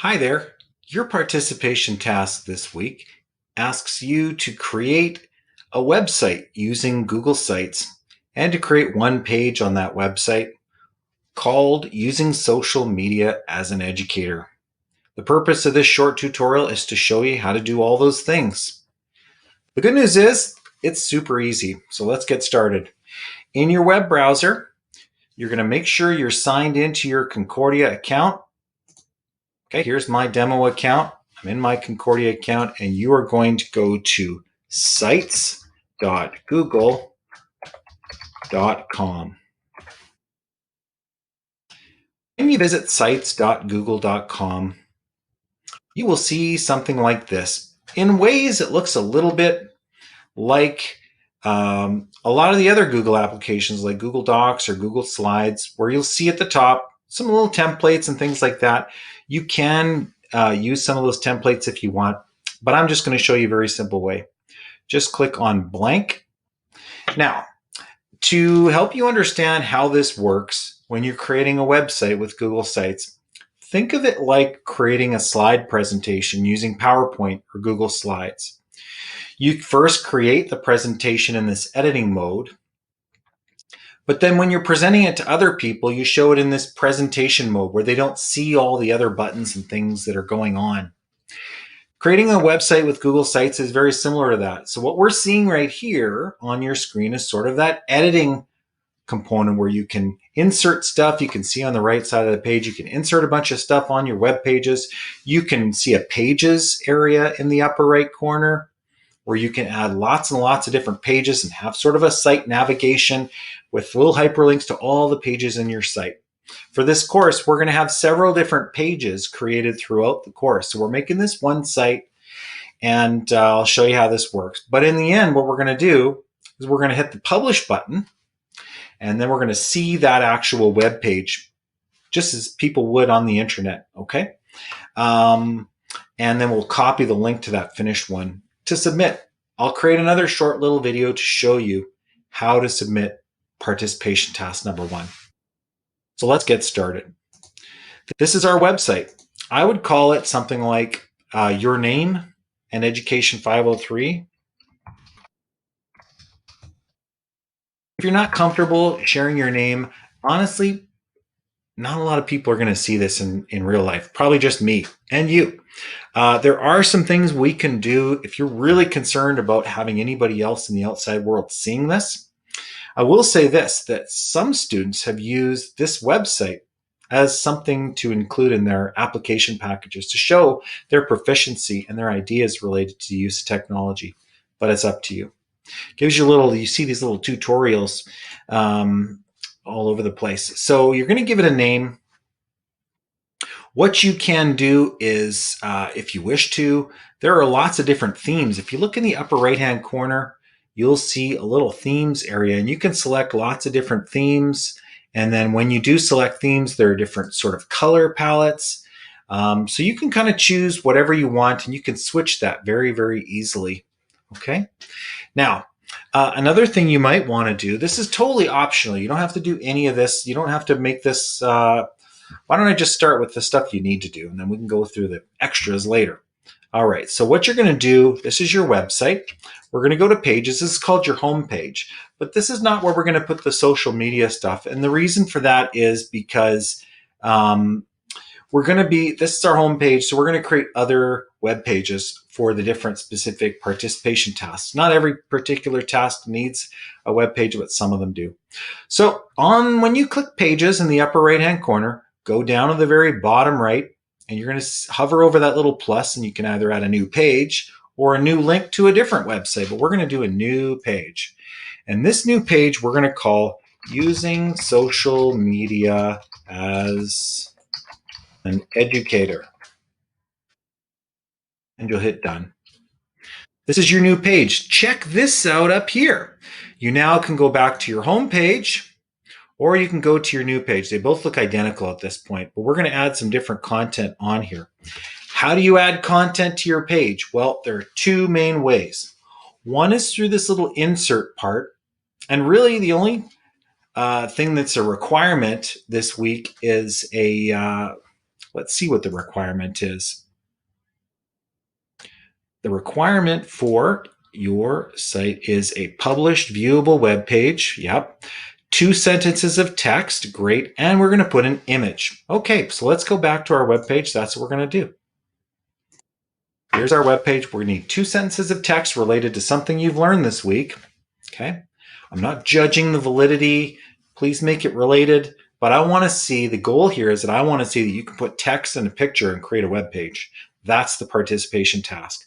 Hi there. Your participation task this week asks you to create a website using Google Sites and to create one page on that website called Using Social Media as an Educator. The purpose of this short tutorial is to show you how to do all those things. The good news is it's super easy, so let's get started. In your web browser, you're going to make sure you're signed into your Concordia account. Okay, here's my demo account. I'm in my Concordia account, and you are going to go to sites.google.com. When you visit sites.google.com, you will see something like this. In ways, it looks a little bit like a lot of the other Google applications like Google Docs or Google Slides, where you'll see at the top some little templates and things like that. You can use some of those templates if you want, but I'm just going to show you a very simple way. Just click on blank. Now, to help you understand how this works when you're creating a website with Google Sites, think of it like creating a slide presentation using PowerPoint or Google Slides. You first create the presentation in this editing mode, but then when you're presenting it to other people, you show it in this presentation mode where they don't see all the other buttons and things that are going on. Creating a website with Google Sites is very similar to that. So what we're seeing right here on your screen is sort of that editing component where you can insert stuff. You can see on the right side of the page, you can insert a bunch of stuff on your web pages. You can see a pages area in the upper right corner where you can add lots and lots of different pages and have sort of a site navigation with little hyperlinks to all the pages in your site. For this course, we're going to have several different pages created throughout the course. So we're making this one site, and I'll show you how this works. But in the end, what we're going to do is we're going to hit the publish button, and then we're going to see that actual web page just as people would on the internet, okay? And then we'll copy the link to that finished one to submit. I'll create another short little video to show you how to submit participation task number 1. So let's get started. This is our website. I would call it something like your name and Education 503. If you're not comfortable sharing your name, honestly, not a lot of people are going to see this in real life. Probably just me and you. There are some things we can do if you're really concerned about having anybody else in the outside world seeing this. I will say this, that some students have used this website as something to include in their application packages to show their proficiency and their ideas related to the use of technology, but it's up to you. Gives you you see these little tutorials all over the place. So you're going to give it a name. What you can do is, if you wish to, there are lots of different themes. If you look in the upper right-hand corner, you'll see a little themes area, and you can select lots of different themes. And then when you do select themes, there are different sort of color palettes. So you can kind of choose whatever you want, and you can switch that very, very easily. Okay. Now, another thing you might want to do, this is totally optional. You don't have to do any of this. You don't have to make this. Why don't I just start with the stuff you need to do, and then we can go through the extras later. All right, so what you're going to do, this is your website. We're going to go to pages. This is called your home page, but this is not where we're going to put the social media stuff. And the reason for that is because this is our home page, so we're going to create other web pages for the different specific participation tasks. Not every particular task needs a web page, but some of them do. So when you click pages in the upper right-hand corner, go down to the very bottom right, and you're going to hover over that little plus, and you can either add a new page or a new link to a different website, but we're going to do a new page. And this new page we're going to call Using Social Media as an Educator. And you'll hit done. This is your new page. Check this out up here. You now can go back to your home page, or you can go to your new page. They both look identical at this point, but we're going to add some different content on here. How do you add content to your page? Well, there are two main ways. One is through this little insert part, and really the only thing that's a requirement this week is Let's see what the requirement is. The requirement for your site is a published viewable web page. Yep. 2 sentences of text. Great. And we're going to put an image. Okay, so let's go back to our web page. That's what we're going to do. Here's our web page. We're going to need 2 sentences of text related to something you've learned this week. Okay. I'm not judging the validity. Please make it related. But I want to see, the goal here is that I want to see that you can put text and a picture and create a web page. That's the participation task.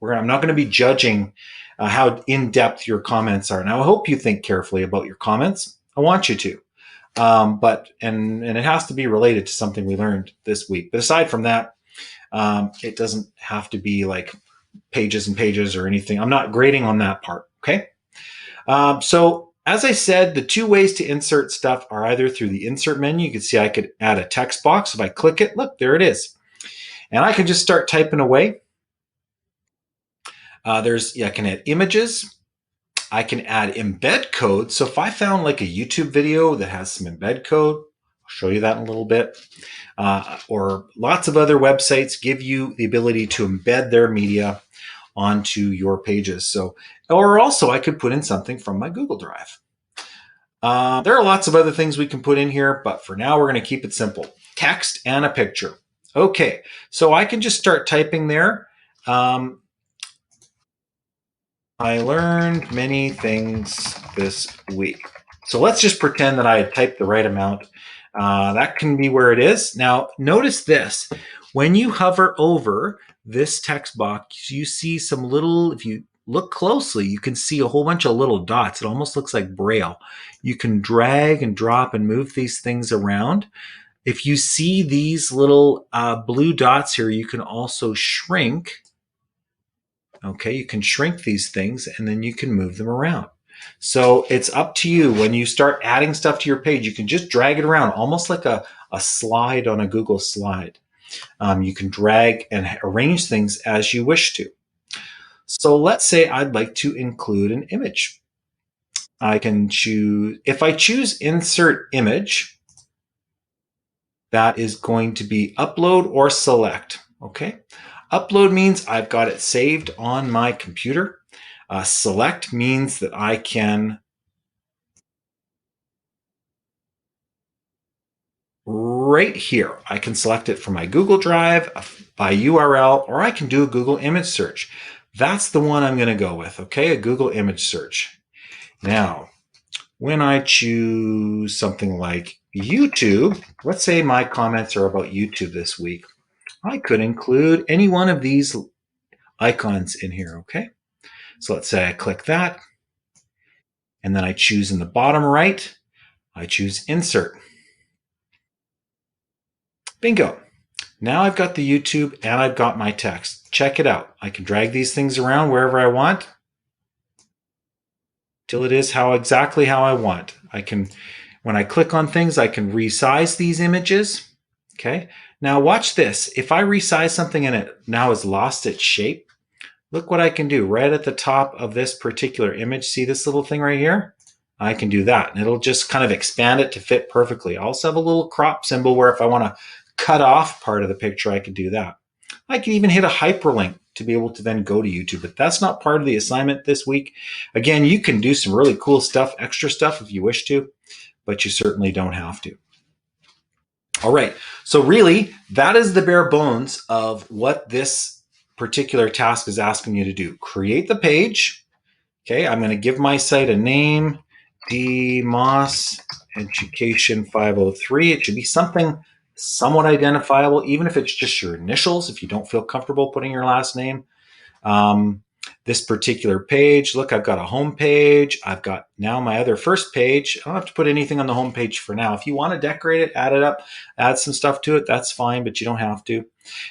I'm not going to be judging how in-depth your comments are. Now, I hope you think carefully about your comments. I want you to. But it has to be related to something we learned this week. But aside from that, it doesn't have to be like pages and pages or anything. I'm not grading on that part, okay? So as I said, the 2 ways to insert stuff are either through the insert menu. You can see I could add a text box. If I click it, look, there it is. And I can just start typing away. I can add images. I can add embed code. So if I found like a YouTube video that has some embed code, I'll show you that in a little bit. Or lots of other websites give you the ability to embed their media onto your pages. So, or also I could put in something from my Google Drive. There are lots of other things we can put in here, but for now we're going to keep it simple. Text and a picture. Okay, so I can just start typing there. I learned many things this week. So let's just pretend that I had typed the right amount. That can be where it is. Now, notice this. When you hover over this text box, you see some little, if you look closely, you can see a whole bunch of little dots. It almost looks like Braille. You can drag and drop and move these things around. If you see these little blue dots here, you can also shrink. Okay, you can shrink these things and then you can move them around. So it's up to you. When you start adding stuff to your page, you can just drag it around, almost like a slide on a Google slide. You can drag and arrange things as you wish to. So let's say I'd like to include an image. I can choose, if I choose insert image, that is going to be upload or select. Okay. Upload means I've got it saved on my computer. Select means that I can right here. I can select it from my Google Drive by URL, or I can do a Google image search. That's the one I'm going to go with, okay? A Google image search. Now, when I choose something like YouTube, let's say my comments are about YouTube this week. I could include any one of these icons in here, okay? So let's say I click that, and then I choose in the bottom right, I choose Insert. Bingo. Now I've got the YouTube and I've got my text. Check it out. I can drag these things around wherever I want till it is exactly how I want. When I click on things, I can resize these images. Okay. Now watch this. If I resize something and it now has lost its shape, look what I can do right at the top of this particular image. See this little thing right here? I can do that, and it'll just kind of expand it to fit perfectly. I also have a little crop symbol where if I want to cut off part of the picture, I can do that. I can even hit a hyperlink to be able to then go to YouTube, but that's not part of the assignment this week. Again, you can do some really cool stuff, extra stuff if you wish to, but you certainly don't have to. All right, so really, that is the bare bones of what this particular task is asking you to do. Create the page. Okay, I'm going to give my site a name, DMOS Education 503. It should be something somewhat identifiable, even if it's just your initials, if you don't feel comfortable putting your last name. This particular page, look, I've got a home page. I've got now my other first page. I don't have to put anything on the home page for now. If you want to decorate it, add it up, add some stuff to it, that's fine, but you don't have to.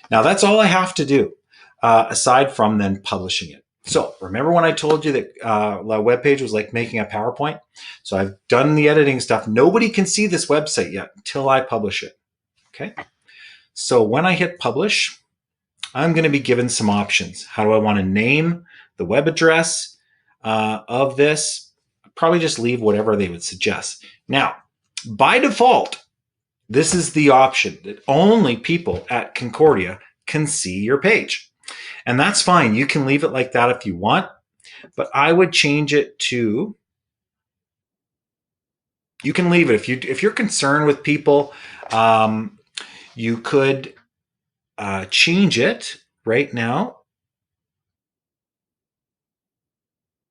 Now, that's all I have to do, aside from then publishing it. So remember when I told you that the web page was like making a PowerPoint? So I've done the editing stuff. Nobody can see this website yet until I publish it. Okay. So when I hit publish, I'm going to be given some options. How do I want to name the web address of this? I'll probably just leave whatever they would suggest. Now, by default, this is the option that only people at Concordia can see your page. And that's fine. You can leave it like that if you want, but I would change it to, you can leave it. If you're concerned with people, you could change it right now.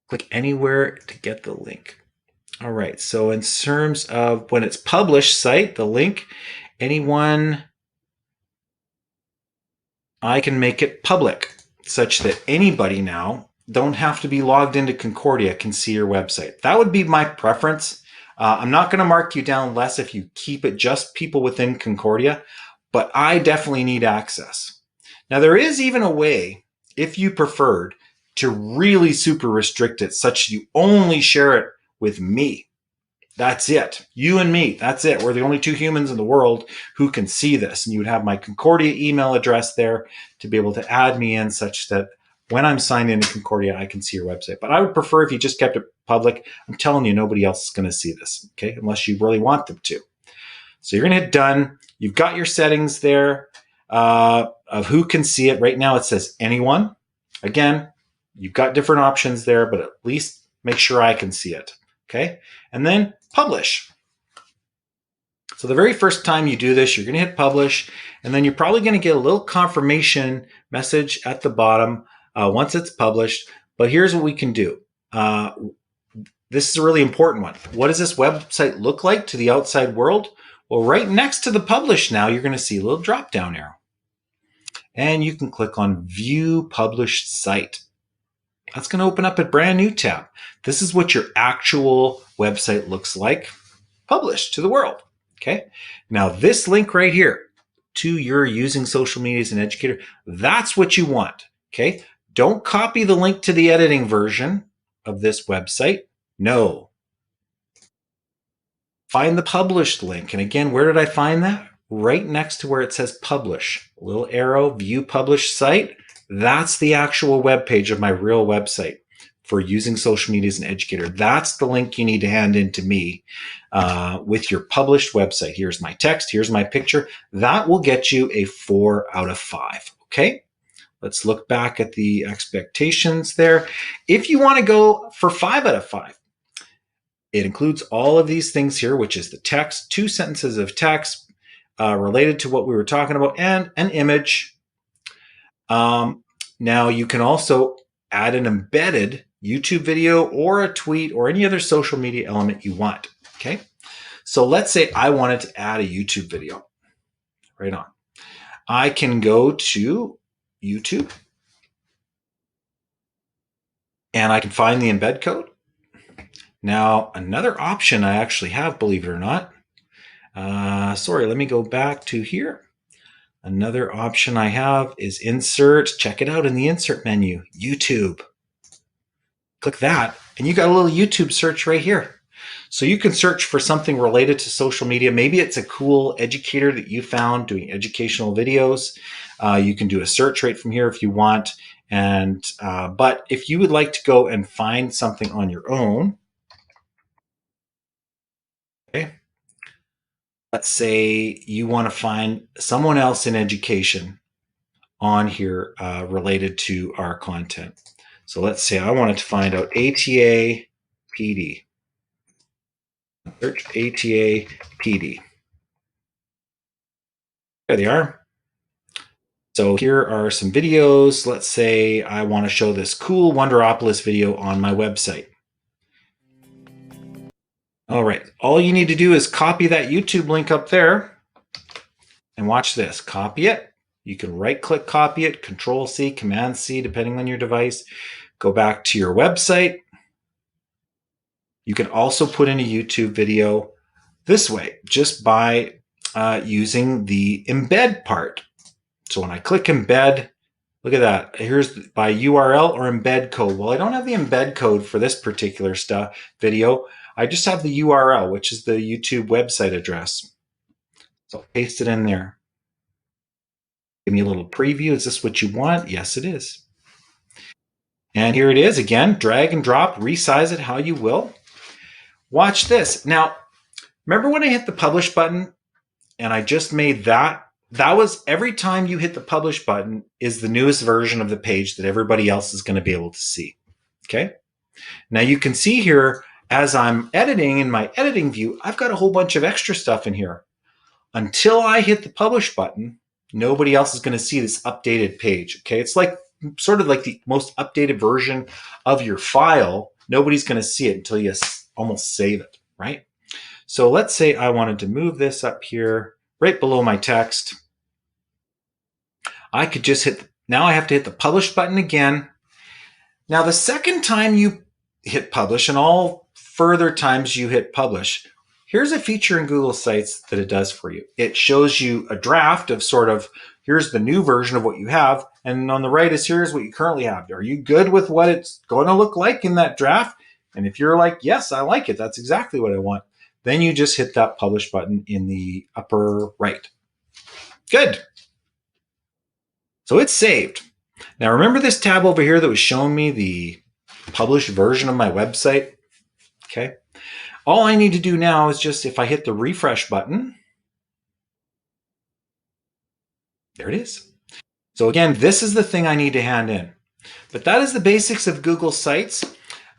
Click anywhere to get the link. All right, so in terms of when it's published site, the link, anyone, I can make it public such that anybody now don't have to be logged into Concordia can see your website. That would be my preference. I'm not going to mark you down less if you keep it just people within Concordia, but I definitely need access. Now, there is even a way, if you preferred, to really super restrict it such you only share it with me. That's it. You and me. That's it. We're the only two humans in the world who can see this. And you would have my Concordia email address there to be able to add me in such that when I'm signed into Concordia, I can see your website. But I would prefer if you just kept it public. I'm telling you, nobody else is going to see this, okay? Unless you really want them to. So you're going to hit done. You've got your settings there of who can see it. Right now it says anyone. Again, you've got different options there, but at least make sure I can see it, okay? And then publish. So the very first time you do this, you're going to hit publish, and then you're probably going to get a little confirmation message at the bottom once it's published. But here's what we can do. This is a really important one. What does this website look like to the outside world? Well, right next to the publish now, you're going to see a little drop-down arrow. And you can click on View Published Site. That's going to open up a brand new tab. This is what your actual website looks like, published to the world. Okay. Now this link right here to your using social media as an educator, that's what you want. Okay. Don't copy the link to the editing version of this website. No. Find the published link. And again, where did I find that? Right next to where it says publish. A little arrow, View Published Site. That's the actual web page of my real website for using social media as an educator. That's the link you need to hand in to me with your published website. Here's my text. Here's my picture. That will get you a 4 out of 5. Okay. Let's look back at the expectations there. If you want to go for 5 out of 5, it includes all of these things here, which is the text, 2 sentences of text related to what we were talking about, and an image. Now you can also add an embedded YouTube video or a tweet or any other social media element you want. Okay. So let's say I wanted to add a YouTube video. Right on. I can go to YouTube and I can find the embed code. Now, another option I actually have, believe it or not. Sorry, let me go back to here. Another option I have is insert. Check it out in the insert menu, YouTube. Click that, and you got a little YouTube search right here. So you can search for something related to social media. Maybe it's a cool educator that you found doing educational videos. You can do a search right from here if you want. And but if you would like to go and find something on your own, okay. Let's say you want to find someone else in education on here related to our content. So let's say I wanted to find out ATA PD. Search ATA PD. There they are. So here are some videos. Let's say I want to show this cool Wonderopolis video on my website. All right. All you need to do is copy that YouTube link up there and watch this. Copy it. You can right-click copy it, Control-C, Command-C, depending on your device. Go back to your website. You can also put in a YouTube video this way, just by using the embed part. So when I click embed, look at that. Here's by URL or embed code. Well, I don't have the embed code for this particular video. I just have the URL, which is the YouTube website address. So I'll paste it in there. Give me a little preview. Is this what you want? Yes, it is. And here it is again. Drag and drop, resize it how you will. Watch this. Now, remember when I hit the publish button and I just made that. That was every time you hit the publish button is the newest version of the page that everybody else is going to be able to see. Okay. Now you can see here as I'm editing in my editing view, I've got a whole bunch of extra stuff in here. Until I hit the publish button, nobody else is going to see this updated page. Okay. It's like sort of like the most updated version of your file. Nobody's going to see it until you almost save it, right? So let's say I wanted to move this up here right below my text. I could just now I have to hit the publish button again. Now the second time you hit publish and all further times you hit publish, here's a feature in Google Sites that it does for you. It shows you a draft of sort of, here's the new version of what you have. And on the right is here's what you currently have. Are you good with what it's going to look like in that draft? And if you're like, yes, I like it, that's exactly what I want, then you just hit that publish button in the upper right. Good. So it's saved. Now remember this tab over here that was showing me the published version of my website? Okay. All I need to do now is just, if I hit the refresh button, there it is. So again, this is the thing I need to hand in. But that is the basics of Google Sites.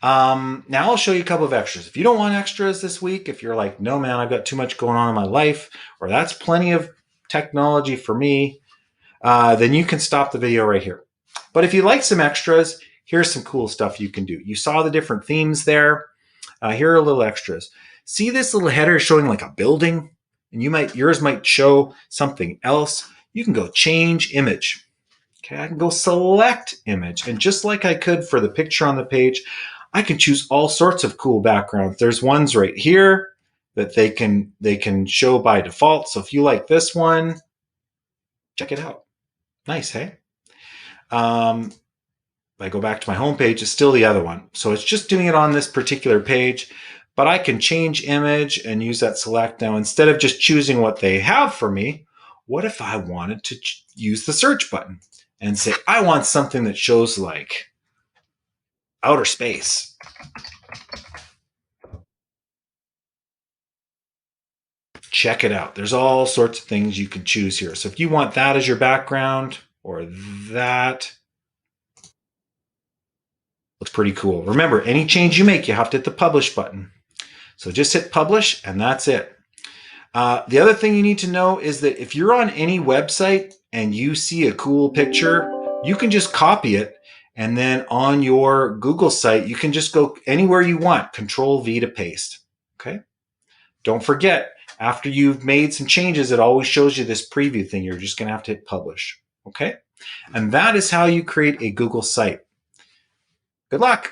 Now I'll show you a couple of extras. If you don't want extras this week, if you're like, no man, I've got too much going on in my life, or that's plenty of technology for me, then you can stop the video right here. But if you like some extras, here's some cool stuff you can do. You saw the different themes there. Here are little extras. See this little header showing like a building? And yours might show something else. You can go change image. Okay, I can go select image. And just like I could for the picture on the page, I can choose all sorts of cool backgrounds. There's ones right here that they can show by default. So if you like this one, check it out. Nice, hey? If I go back to my home page, it's still the other one. So it's just doing it on this particular page, but I can change image and use that select. Now, instead of just choosing what they have for me, what if I wanted to use the search button and say, I want something that shows like outer space. Check it out. There's all sorts of things you can choose here. So if you want that as your background or that, looks pretty cool. Remember, any change you make, you have to hit the publish button. So just hit publish and that's it. The other thing you need to know is that if you're on any website and you see a cool picture, you can just copy it. And then on your Google site, you can just go anywhere you want, Control V to paste. Okay. Don't forget, after you've made some changes, it always shows you this preview thing. You're just going to have to hit publish. Okay. And that is how you create a Google site. Good luck.